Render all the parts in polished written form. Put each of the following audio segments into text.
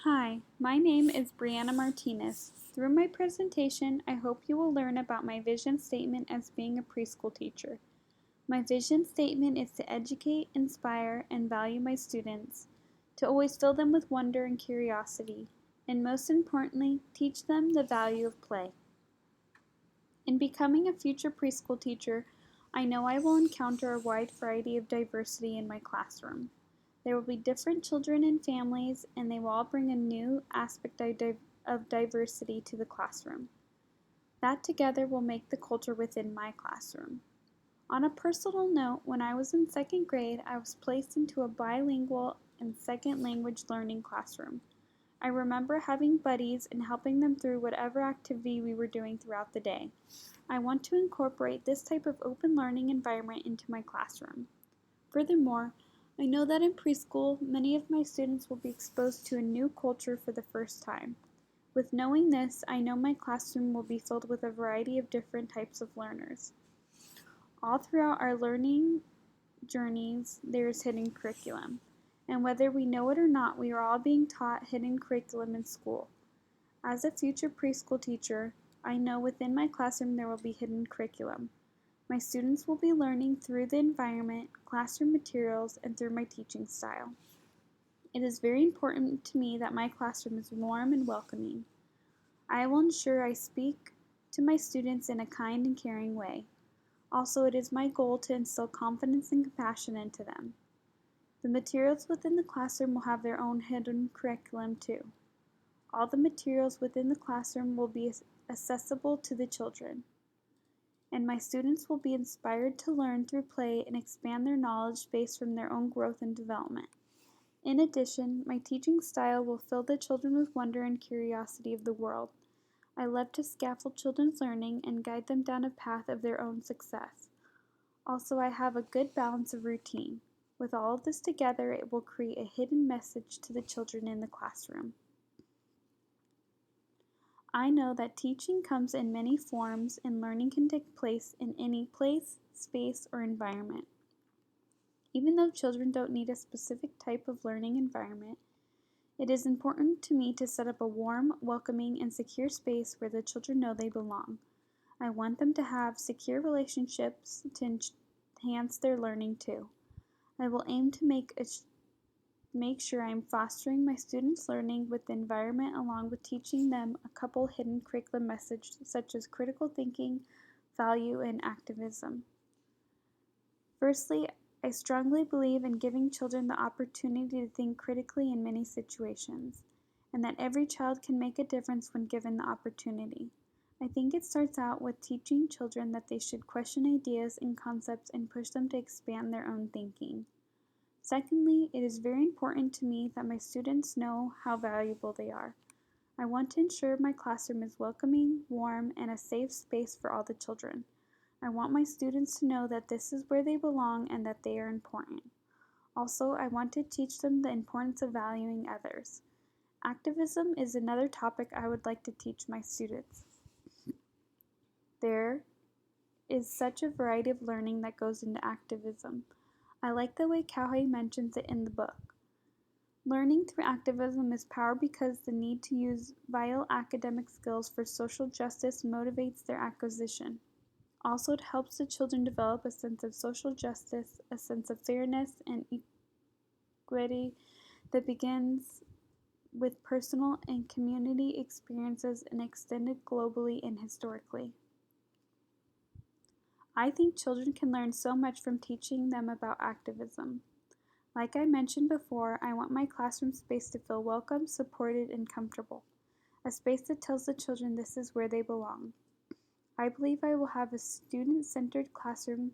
Hi, my name is Brianna Martinez. Through my presentation, I hope you will learn about my vision statement as being a preschool teacher. My vision statement is to educate, inspire, and value my students, to always fill them with wonder and curiosity, and most importantly, teach them the value of play. In becoming a future preschool teacher, I know I will encounter a wide variety of diversity in my classroom. There will be different children and families, and they will all bring a new aspect of diversity to the classroom. That together will make the culture within my classroom. On a personal note, when I was in second grade, I was placed into a bilingual and second language learning classroom. I remember having buddies and helping them through whatever activity we were doing throughout the day. I want to incorporate this type of open learning environment into my classroom. Furthermore, I know that in preschool, many of my students will be exposed to a new culture for the first time. With knowing this, I know my classroom will be filled with a variety of different types of learners. All throughout our learning journeys, there is hidden curriculum. And whether we know it or not, we are all being taught hidden curriculum in school. As a future preschool teacher, I know within my classroom there will be hidden curriculum. My students will be learning through the environment, classroom materials, and through my teaching style. It is very important to me that my classroom is warm and welcoming. I will ensure I speak to my students in a kind and caring way. Also, it is my goal to instill confidence and compassion into them. The materials within the classroom will have their own hidden curriculum too. All the materials within the classroom will be accessible to the children, and my students will be inspired to learn through play and expand their knowledge based from their own growth and development. In addition, my teaching style will fill the children with wonder and curiosity of the world. I love to scaffold children's learning and guide them down a path of their own success. Also, I have a good balance of routine. With all of this together, it will create a hidden message to the children in the classroom. I know that teaching comes in many forms and learning can take place in any place, space, or environment. Even though children don't need a specific type of learning environment, it is important to me to set up a warm, welcoming, and secure space where the children know they belong. I want them to have secure relationships to enhance their learning too. I will aim to make sure I am fostering my students' learning with the environment along with teaching them a couple hidden curriculum messages such as critical thinking, value, and activism. Firstly, I strongly believe in giving children the opportunity to think critically in many situations, and that every child can make a difference when given the opportunity. I think it starts out with teaching children that they should question ideas and concepts and push them to expand their own thinking. Secondly, it is very important to me that my students know how valuable they are. I want to ensure my classroom is welcoming, warm, and a safe space for all the children. I want my students to know that this is where they belong and that they are important. Also, I want to teach them the importance of valuing others. Activism is another topic I would like to teach my students. There is such a variety of learning that goes into activism. I like the way Cowhey mentions it in the book. Learning through activism is power because the need to use vital academic skills for social justice motivates their acquisition. Also, it helps the children develop a sense of social justice, a sense of fairness and equity that begins with personal and community experiences and extended globally and historically. I think children can learn so much from teaching them about activism. Like I mentioned before, I want my classroom space to feel welcome, supported, and comfortable. A space that tells the children this is where they belong. I believe I will have a student-centered classroom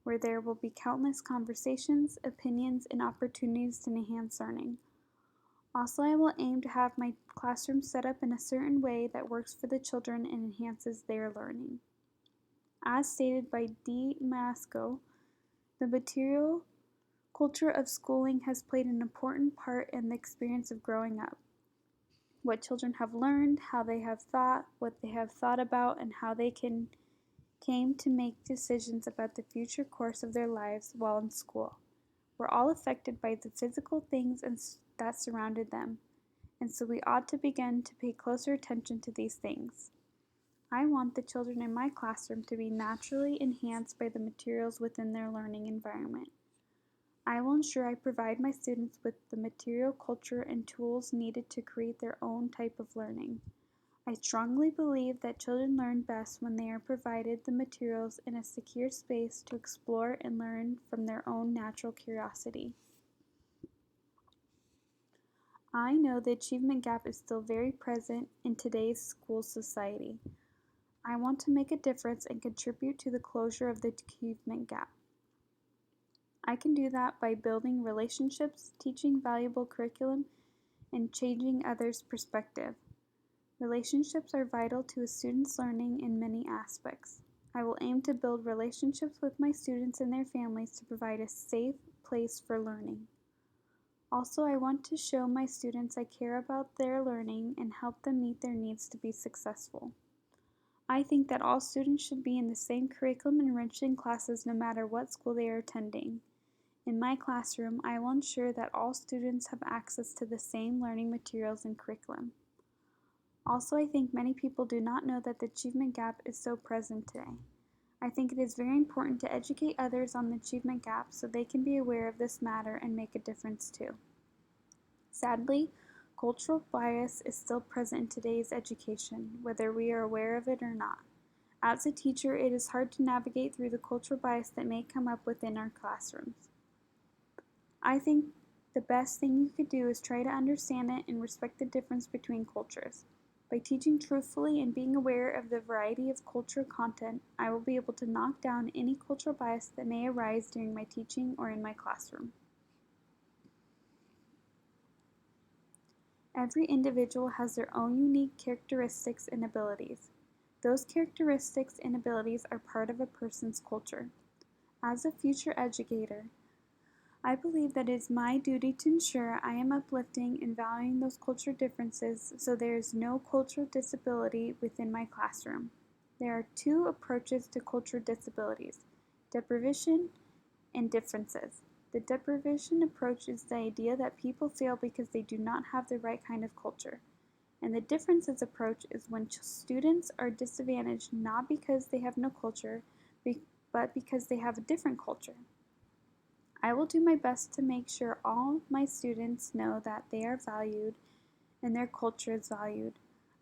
where there will be countless conversations, opinions, and opportunities to enhance learning. Also, I will aim to have my classroom set up in a certain way that works for the children and enhances their learning. As stated by D. Masco, the material culture of schooling has played an important part in the experience of growing up. What children have learned, how they have thought, what they have thought about, and how they came to make decisions about the future course of their lives while in school. We're all affected by the physical things that surrounded them. and so we ought to begin to pay closer attention to these things. I want the children in my classroom to be naturally enhanced by the materials within their learning environment. I will ensure I provide my students with the material, culture, and tools needed to create their own type of learning. I strongly believe that children learn best when they are provided the materials in a secure space to explore and learn from their own natural curiosity. I know the achievement gap is still very present in today's school society. I want to make a difference and contribute to the closure of the achievement gap. I can do that by building relationships, teaching valuable curriculum, and changing others' perspective. Relationships are vital to a student's learning in many aspects. I will aim to build relationships with my students and their families to provide a safe place for learning. Also, I want to show my students I care about their learning and help them meet their needs to be successful. I think that all students should be in the same curriculum enriching classes no matter what school they are attending. In my classroom, I will ensure that all students have access to the same learning materials and curriculum. Also, I think many people do not know that the achievement gap is so present today. I think it is very important to educate others on the achievement gap so they can be aware of this matter and make a difference too. Sadly, cultural bias is still present in today's education, whether we are aware of it or not. As a teacher, it is hard to navigate through the cultural bias that may come up within our classrooms. I think the best thing you could do is try to understand it and respect the difference between cultures. By teaching truthfully and being aware of the variety of cultural content, I will be able to knock down any cultural bias that may arise during my teaching or in my classroom. Every individual has their own unique characteristics and abilities. Those characteristics and abilities are part of a person's culture. As a future educator, I believe that it is my duty to ensure I am uplifting and valuing those cultural differences so there is no cultural disability within my classroom. There are two approaches to cultural disabilities: deprivation and differences. The deprivation approach is the idea that people fail because they do not have the right kind of culture. And the differences approach is when students are disadvantaged not because they have no culture, but because they have a different culture. I will do my best to make sure all my students know that they are valued and their culture is valued.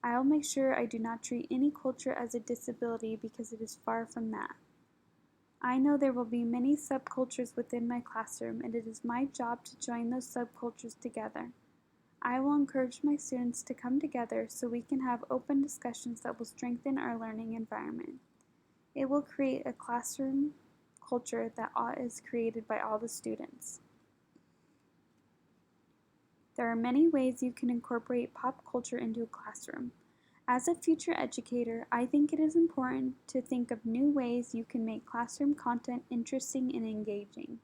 I will make sure I do not treat any culture as a disability because it is far from that. I know there will be many subcultures within my classroom, and it is my job to join those subcultures together. I will encourage my students to come together so we can have open discussions that will strengthen our learning environment. It will create a classroom culture that is created by all the students. There are many ways you can incorporate pop culture into a classroom. As a future educator, I think it is important to think of new ways you can make classroom content interesting and engaging.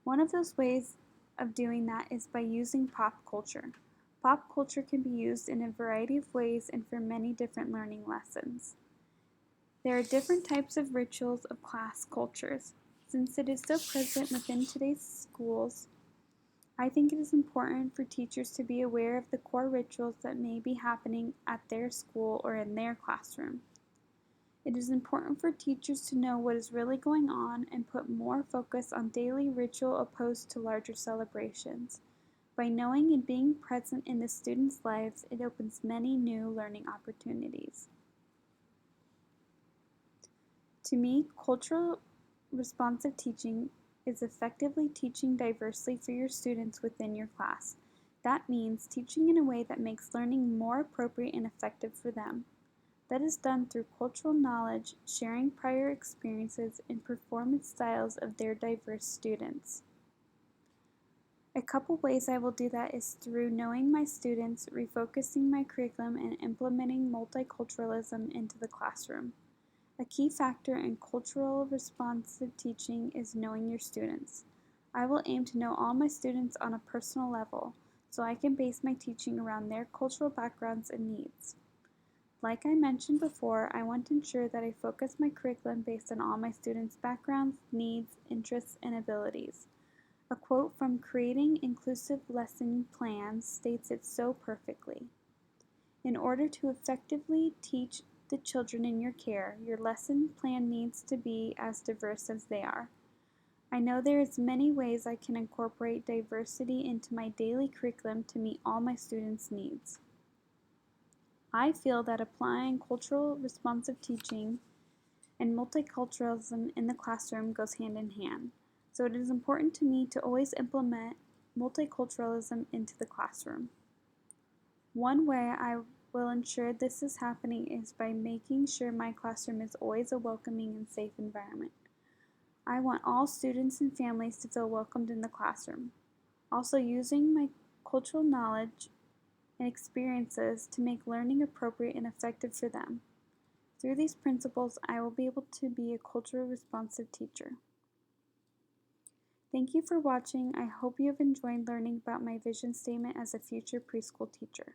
One of those ways of doing that is by using pop culture. Pop culture can be used in a variety of ways and for many different learning lessons. There are different types of rituals of class cultures. Since it is so present within today's schools, I think it is important for teachers to be aware of the core rituals that may be happening at their school or in their classroom. It is important for teachers to know what is really going on and put more focus on daily ritual opposed to larger celebrations. By knowing and being present in the students' lives, it opens many new learning opportunities. To me, cultural responsive teaching is effectively teaching diversely for your students within your class. That means teaching in a way that makes learning more appropriate and effective for them. That is done through cultural knowledge, sharing prior experiences, and performance styles of their diverse students. A couple ways I will do that is through knowing my students, refocusing my curriculum, and implementing multiculturalism into the classroom. A key factor in cultural responsive teaching is knowing your students. I will aim to know all my students on a personal level, so I can base my teaching around their cultural backgrounds and needs. Like I mentioned before, I want to ensure that I focus my curriculum based on all my students' backgrounds, needs, interests, and abilities. A quote from Creating Inclusive Lesson Plans states it so perfectly. In order to effectively teach the children in your care, your lesson plan needs to be as diverse as they are. I know there is many ways I can incorporate diversity into my daily curriculum to meet all my students' needs. I feel that applying cultural responsive teaching and multiculturalism in the classroom goes hand in hand, so it is important to me to always implement multiculturalism into the classroom. One way I will ensure this is happening is by making sure my classroom is always a welcoming and safe environment. I want all students and families to feel welcomed in the classroom. Also, using my cultural knowledge and experiences to make learning appropriate and effective for them. Through these principles, I will be able to be a culturally responsive teacher. Thank you for watching. I hope you have enjoyed learning about my vision statement as a future preschool teacher.